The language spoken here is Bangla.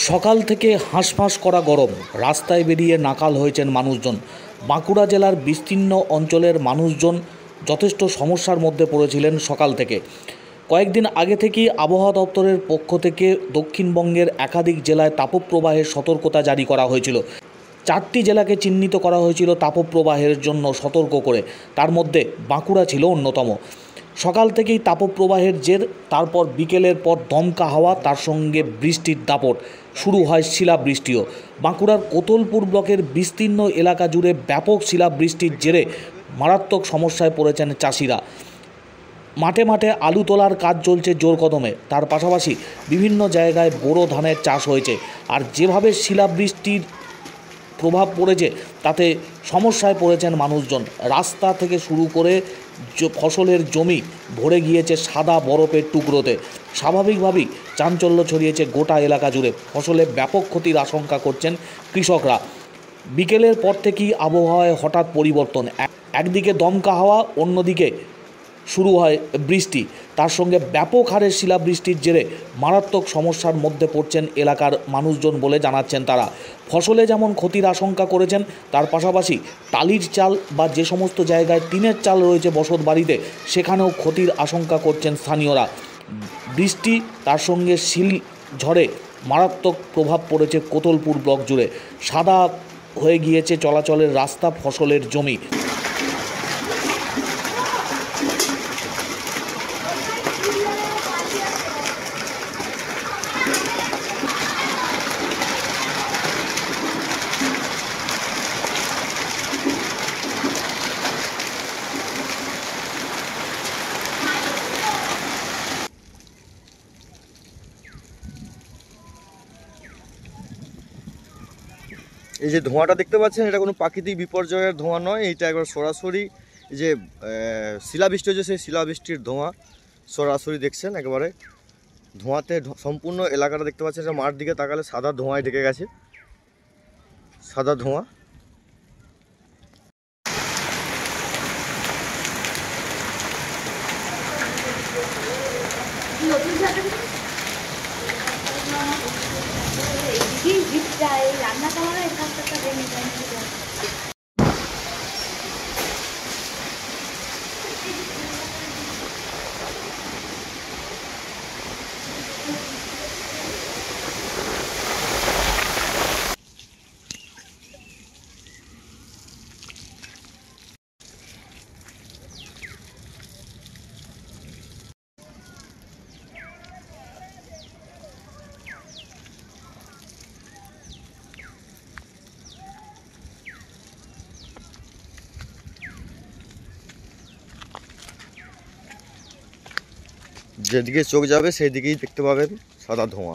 সকাল থেকে হাঁসফাঁস করা গরম, রাস্তায় বেরিয়ে নাকাল হয়েছেন মানুষজন। বাঁকুড়া জেলার বিস্তীর্ণ অঞ্চলের মানুষজন যথেষ্ট সমস্যার মধ্যে পড়েছিলেন সকাল থেকে। কয়েকদিন আগে থেকেই আবহাওয়া দপ্তরের পক্ষ থেকে দক্ষিণবঙ্গের একাধিক জেলায় তাপপ্রবাহের সতর্কতা জারি করা হয়েছিল। 4টি জেলাকে চিহ্নিত করা হয়েছিল তাপপ্রবাহের জন্য সতর্ক করে, তার মধ্যে বাঁকুড়া ছিল অন্যতম। সকাল থেকেই তাপপ্রবাহের জের, তারপর বিকেলের পর দমকা হাওয়া, তার সঙ্গে বৃষ্টির দাপট, শুরু হয় শিলাবৃষ্টিও। বাঁকুড়ার কোতলপুর ব্লকের বিস্তীর্ণ এলাকা জুড়ে ব্যাপক শিলাবৃষ্টির জেরে মারাত্মক সমস্যায় পড়েছেন চাষিরা। মাঠে মাঠে আলু তোলার কাজ চলছে জোর কদমে, তার পাশাপাশি বিভিন্ন জায়গায় বোরো ধানের চাষ হয়েছে। আর যেভাবে শিলাবৃষ্টির প্রভাব পড়েছে তাতে সমস্যায় পড়েছেন মানুষজন। রাস্তা থেকে শুরু করে ফসলের জমি ভরে গিয়েছে সাদা বরফের টুকরোতে। স্বাভাবিকভাবেই চাঞ্চল্য ছড়িয়েছে গোটা এলাকা জুড়ে। ফসলে ব্যাপক ক্ষতির আশঙ্কা করছেন কৃষকরা। বিকেলের পর থেকেই আবহাওয়ায় হঠাৎ পরিবর্তন, একদিকে দমকা হাওয়া, অন্যদিকে শুরু হয় বৃষ্টি। তার সঙ্গে ব্যাপক হারে শিলাবৃষ্টির জেরে মারাত্মক সমস্যার মধ্যে পড়ছেন এলাকার মানুষজন বলে জানাচ্ছেন তারা। ফসলে যেমন ক্ষতির আশঙ্কা করেছেন, তার পাশাপাশি টালির চাল বা যে সমস্ত জায়গায় টিনের চাল রয়েছে বসত বাড়িতে, সেখানেও ক্ষতির আশঙ্কা করছেন স্থানীয়রা। বৃষ্টি তার সঙ্গে শিল ঝড়ে মারাত্মক প্রভাব পড়েছে কোতলপুর ব্লক জুড়ে। সাদা হয়ে গিয়েছে চলাচলের রাস্তা, ফসলের জমি। এই যে ধোঁয়াটা দেখতে পাচ্ছেন, এটা কোনো প্রাকৃতিক বিপর্যয়ের ধোঁয়া নয়, এটা একবার সরাসরি যে শিলাবৃষ্টি হচ্ছে সেই শিলাবৃষ্টির ধোঁয়া সরাসরি দেখছেন। একেবারে ধোঁয়াতে সম্পূর্ণ এলাকাটা দেখতে পাচ্ছেন। এটা মাঠ দিকে তাকালে সাদা ধোঁয়ায় ঢেকে গেছে, সাদা ধোঁয়া। রান্না করার যেদিকে চোখ যাবে সেই দিকেই দেখতে পাবেন সাদা ধোঁয়া।